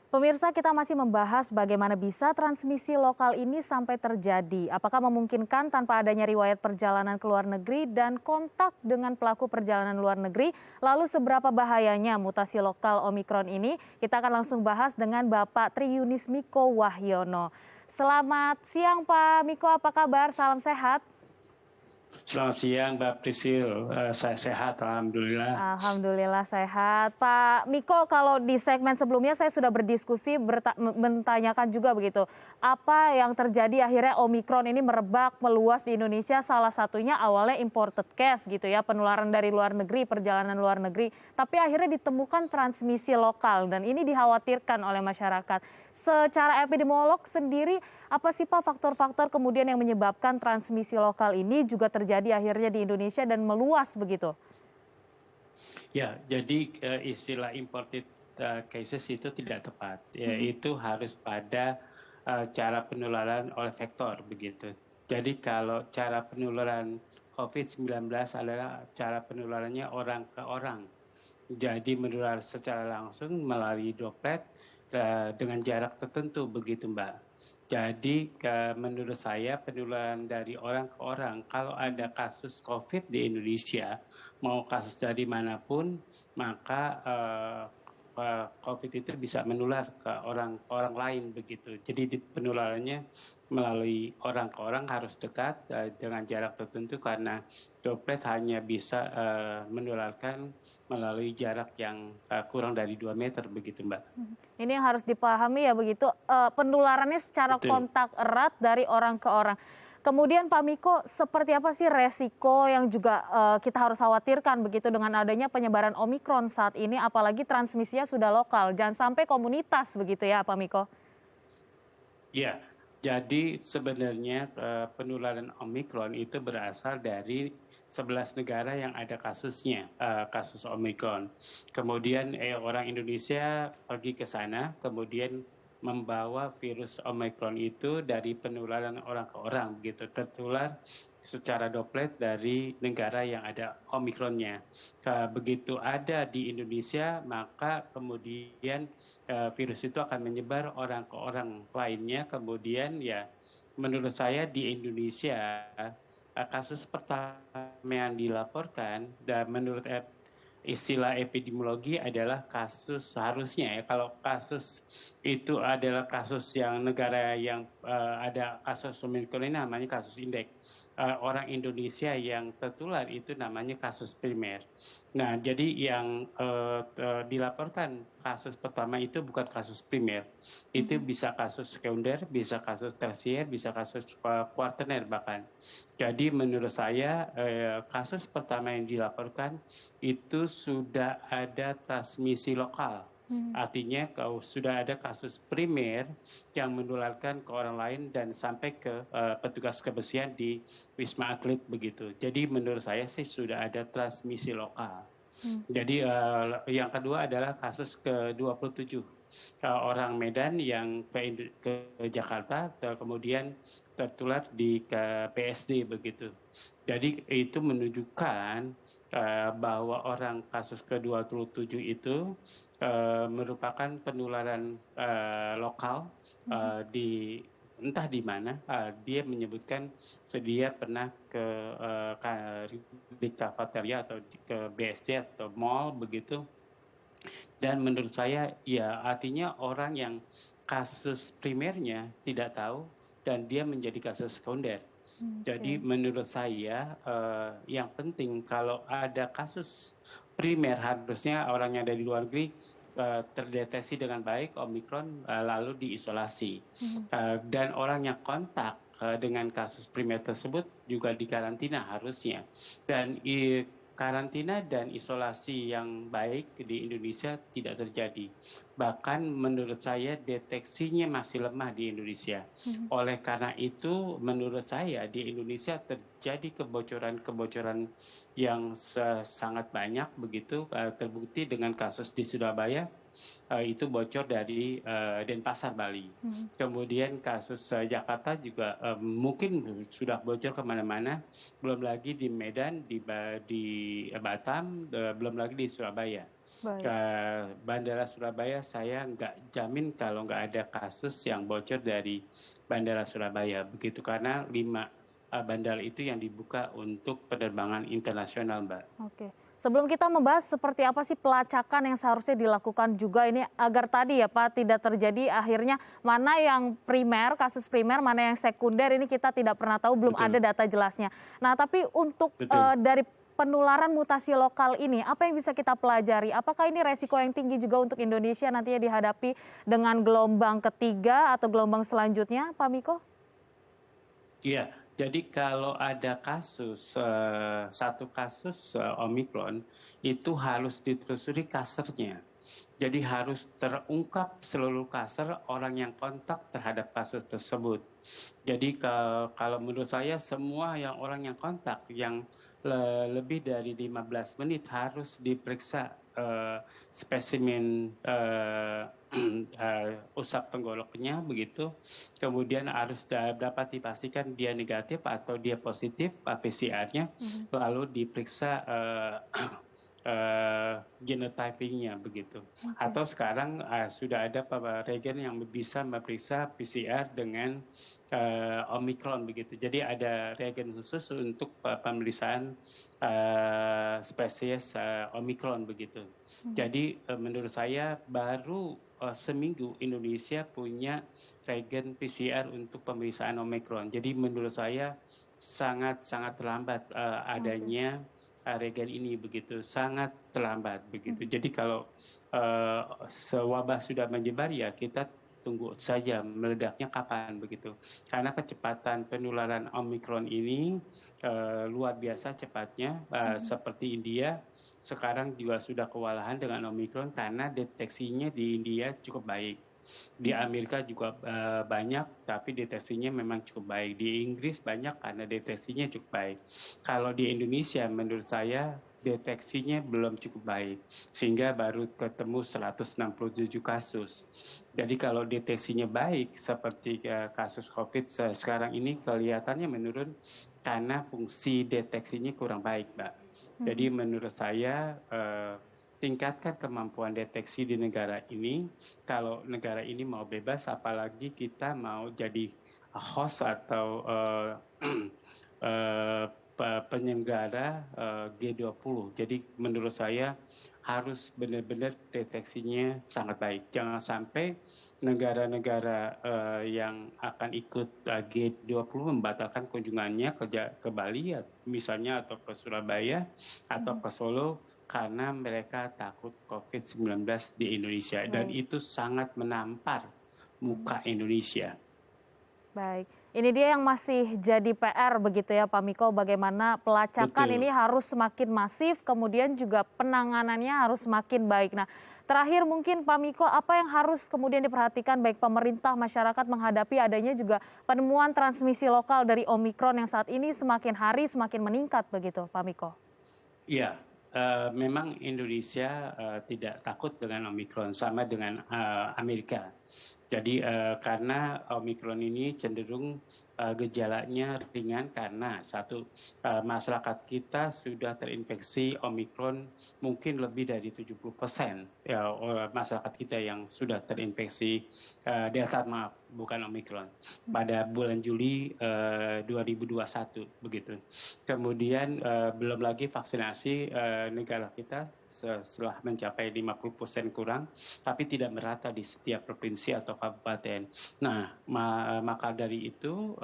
Pemirsa, kita masih membahas bagaimana bisa transmisi lokal ini sampai terjadi. Apakah memungkinkan tanpa adanya riwayat perjalanan ke luar negeri dan kontak dengan pelaku perjalanan luar negeri? Lalu seberapa bahayanya mutasi lokal Omikron ini? Kita akan langsung bahas dengan Bapak Triyunis Miko Wahyono. Selamat siang Pak Miko, apa kabar? Salam sehat. Selamat siang, Mbak Prisil. Saya sehat, alhamdulillah. Alhamdulillah sehat. Pak Miko, kalau di segmen sebelumnya saya sudah berdiskusi, menanyakan juga begitu. Apa yang terjadi akhirnya Omikron ini merebak, meluas di Indonesia, salah satunya awalnya imported case gitu ya, penularan dari luar negeri, perjalanan luar negeri. Tapi akhirnya ditemukan transmisi lokal dan ini dikhawatirkan oleh masyarakat. Secara epidemiolog sendiri, apa sih Pak faktor-faktor kemudian yang menyebabkan transmisi lokal ini juga terjadi akhirnya di Indonesia dan meluas begitu? Ya, jadi istilah imported cases itu tidak tepat. Mhm. Itu harus pada cara penularan oleh vektor begitu. Jadi kalau cara penularan COVID-19 adalah cara penularannya orang ke orang. Jadi menular secara langsung melalui droplet dengan jarak tertentu begitu Mbak. Jadi menurut saya penularan dari orang ke orang, kalau ada kasus COVID di Indonesia, mau kasus dari manapun, maka COVID itu bisa menular ke orang lain begitu. Jadi penularannya melalui orang ke orang harus dekat dengan jarak tertentu karena droplet hanya bisa menularkan melalui jarak yang kurang dari 2 meter begitu Mbak. Ini yang harus dipahami ya begitu, penularannya secara Betul. kontak erat dari orang ke orang. Kemudian Pak Miko, seperti apa sih resiko yang juga, kita harus khawatirkan begitu dengan adanya penyebaran Omikron saat ini, apalagi transmisinya sudah lokal, jangan sampai komunitas begitu ya Pak Miko? Ya, jadi sebenarnya penularan Omikron itu berasal dari 11 negara yang ada kasusnya, kasus Omikron. Kemudian orang Indonesia pergi ke sana, kemudian membawa virus Omikron itu dari penularan orang ke orang, gitu, tertular secara droplet dari negara yang ada Omikronnya. Begitu ada di Indonesia, maka kemudian virus itu akan menyebar orang ke orang lainnya. Kemudian ya menurut saya di Indonesia kasus pertama yang dilaporkan dan menurut istilah epidemiologi adalah kasus seharusnya ya kalau kasus itu adalah kasus yang negara yang ada kasus Omicron ini namanya kasus indeks. Orang Indonesia yang tertular itu namanya kasus primer. Nah, jadi yang dilaporkan kasus pertama itu bukan kasus primer, itu Mhm. bisa kasus sekunder, bisa kasus tersier, bisa kasus kuartener bahkan. Jadi menurut saya kasus pertama yang dilaporkan itu sudah ada transmisi lokal. Mmm. Artinya kalau sudah ada kasus primer yang menularkan ke orang lain dan sampai ke petugas kebersihan di Wisma Atlet begitu. Jadi menurut saya sih sudah ada transmisi lokal. Mmm. Jadi yang kedua adalah kasus ke-27 orang Medan yang ke Jakarta kemudian tertular di ke PSD begitu. Jadi itu menunjukkan bahwa orang kasus ke-27 itu merupakan penularan lokal Mhm. di entah di mana. Dia menyebutkan dia pernah ke di kafeteria atau ke BSD atau mall begitu. Dan menurut saya ya artinya orang yang kasus primernya tidak tahu dan dia menjadi kasus sekunder. Jadi Oke. menurut saya yang penting kalau ada kasus primer harusnya orang yang dari luar negeri terdeteksi dengan baik Omikron lalu diisolasi. Mhm. Dan orang yang kontak dengan kasus primer tersebut juga dikarantina harusnya. Dan karantina dan isolasi yang baik di Indonesia tidak terjadi. Bahkan menurut saya deteksinya masih lemah di Indonesia. Mhm. Oleh karena itu menurut saya di Indonesia terjadi kebocoran-kebocoran yang sangat banyak begitu terbukti dengan kasus di Surabaya itu bocor dari Denpasar Bali. Mhm. Kemudian kasus Jakarta juga mungkin sudah bocor kemana-mana, belum lagi di Medan, di Batam, belum lagi di Surabaya. Baik. Ke Bandara Surabaya saya nggak jamin kalau nggak ada kasus yang bocor dari Bandara Surabaya begitu karena 5 bandara itu yang dibuka untuk penerbangan internasional, Mbak. Oke. Sebelum kita membahas seperti apa sih pelacakan yang seharusnya dilakukan juga ini agar tadi ya Pak tidak terjadi akhirnya mana yang primer, kasus primer, mana yang sekunder ini kita tidak pernah tahu, belum Betul, ada data jelasnya. Nah, tapi untuk betul. dari penularan mutasi lokal ini apa yang bisa kita pelajari? Apakah ini resiko yang tinggi juga untuk Indonesia nantinya dihadapi dengan gelombang ketiga atau gelombang selanjutnya, Pak Miko? Iya, jadi kalau ada kasus, satu kasus Omikron, itu harus ditelusuri klasternya. Jadi harus terungkap seluruh klaster orang yang kontak terhadap kasus tersebut. Jadi kalau menurut saya semua yang orang yang kontak yang lebih dari 15 menit harus diperiksa spesimen usap tenggoroknya begitu. Kemudian harus dapat dipastikan dia negatif atau dia positif PCR-nya, Mhm. lalu diperiksa genotyping-nya begitu. Oke. Atau sekarang sudah ada regen yang bisa memeriksa PCR dengan Omikron begitu. Jadi ada reagen khusus untuk pemeriksaan spesies Omikron begitu. Mhm. Jadi menurut saya baru seminggu Indonesia punya reagen PCR untuk pemeriksaan Omikron. Jadi menurut saya sangat terlambat Oke. adanya reagen ini begitu, sangat terlambat begitu. Mhm. Jadi kalau sewabah sudah menyebar ya kita tunggu saja meledaknya kapan begitu. Karena kecepatan penularan Omikron ini luar biasa cepatnya, Mhm. seperti India sekarang juga sudah kewalahan dengan Omikron karena deteksinya di India cukup baik. Di Mhm. Amerika juga banyak, tapi deteksinya memang cukup baik. Di Inggris banyak karena deteksinya cukup baik. Kalau di Indonesia menurut saya deteksinya belum cukup baik, sehingga baru ketemu 167 kasus. Jadi kalau deteksinya baik seperti kasus COVID sekarang ini kelihatannya menurun karena fungsi deteksinya kurang baik, Mbak. Jadi Mhm. menurut saya tingkatkan kemampuan deteksi di negara ini. Kalau negara ini mau bebas, apalagi kita mau jadi host atau eh, penyelenggara G20. Jadi menurut saya harus benar-benar deteksinya sangat baik. Jangan sampai negara-negara yang akan ikut G20 membatalkan kunjungannya ke Bali misalnya atau ke Surabaya atau Mhm. ke Solo karena mereka takut COVID-19 di Indonesia dan Baik. itu sangat menampar Mhm. muka Indonesia. Baik, ini dia yang masih jadi PR begitu ya Pak Miko, bagaimana pelacakan ini Betul. harus semakin masif, kemudian juga penanganannya harus semakin baik. Nah, terakhir mungkin Pak Miko, apa yang harus kemudian diperhatikan baik pemerintah, masyarakat menghadapi adanya juga penemuan transmisi lokal dari Omikron yang saat ini semakin hari semakin meningkat begitu Pak Miko? Iya, memang Indonesia tidak takut dengan Omikron sama dengan Amerika. Jadi karena Omikron ini cenderung gejalanya ringan karena satu masyarakat kita sudah terinfeksi Omikron mungkin lebih dari 70% ya masyarakat kita yang sudah terinfeksi Delta maaf bukan Omikron pada bulan Juli 2021 begitu. Kemudian belum lagi vaksinasi negara kita setelah mencapai 50% kurang, tapi tidak merata di setiap provinsi atau kabupaten. Nah, maka dari itu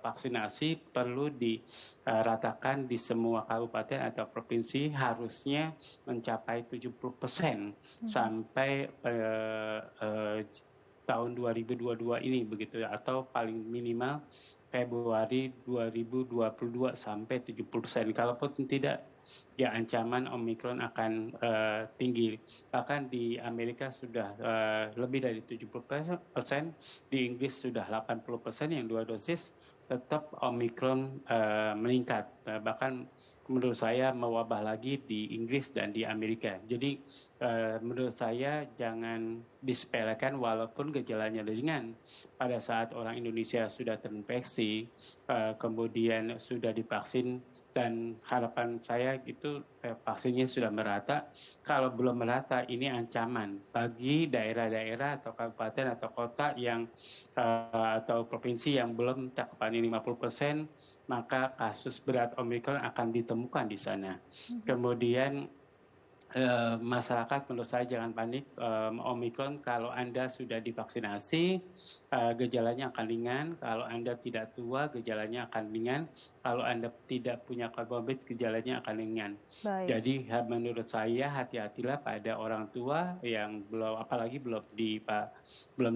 vaksinasi perlu diratakan di semua kabupaten atau provinsi harusnya mencapai 70% Mhm. sampai tahun 2022 ini begitu atau paling minimal Februari 2022 sampai 70%. Kalaupun tidak, ya ancaman Omikron akan tinggi. Bahkan di Amerika sudah lebih dari 70%, di Inggris sudah 80% yang 2 dosis, tetap Omikron meningkat. Bahkan menurut saya mewabah lagi di Inggris dan di Amerika. Jadi menurut saya jangan disepelekan walaupun gejalanya ringan pada saat orang Indonesia sudah terinfeksi, kemudian sudah divaksin Dan harapan saya itu vaksinnya sudah merata. Kalau belum merata, ini ancaman bagi daerah-daerah atau kabupaten atau kota yang atau provinsi yang belum cakupannya 50%, maka kasus berat Omikron akan ditemukan di sana. Kemudian masyarakat menurut saya jangan panik. Omikron kalau Anda sudah divaksinasi, gejalanya akan ringan. Kalau Anda tidak tua, gejalanya akan ringan. Kalau Anda tidak punya comorbid, gejalanya akan ringan. Baik. Jadi menurut saya hati-hatilah pada orang tua yang belum, apalagi belum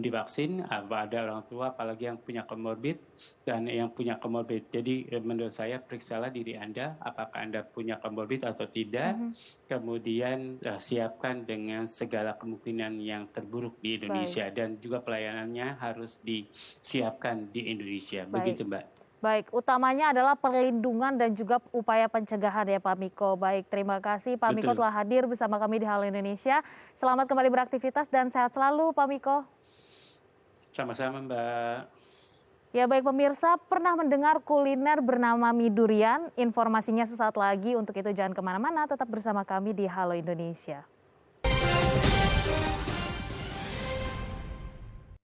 divaksin, ada orang tua apalagi yang punya comorbid dan yang punya comorbid. Jadi menurut saya periksalah diri Anda apakah Anda punya comorbid atau tidak. Kemudian siapkan dengan segala kemungkinan yang terburuk di Indonesia. Dan juga pelayanannya harus disiapkan di Indonesia. Begitu, Mbak. Baik, utamanya adalah perlindungan dan juga upaya pencegahan ya Pak Miko. Baik, terima kasih Pak Miko Betul. telah hadir bersama kami di Halo Indonesia. Selamat kembali beraktivitas dan sehat selalu Pak Miko. Sama-sama, Mbak. Ya baik pemirsa, pernah mendengar kuliner bernama mie durian? Informasinya sesaat lagi, untuk itu jangan kemana-mana, tetap bersama kami di Halo Indonesia.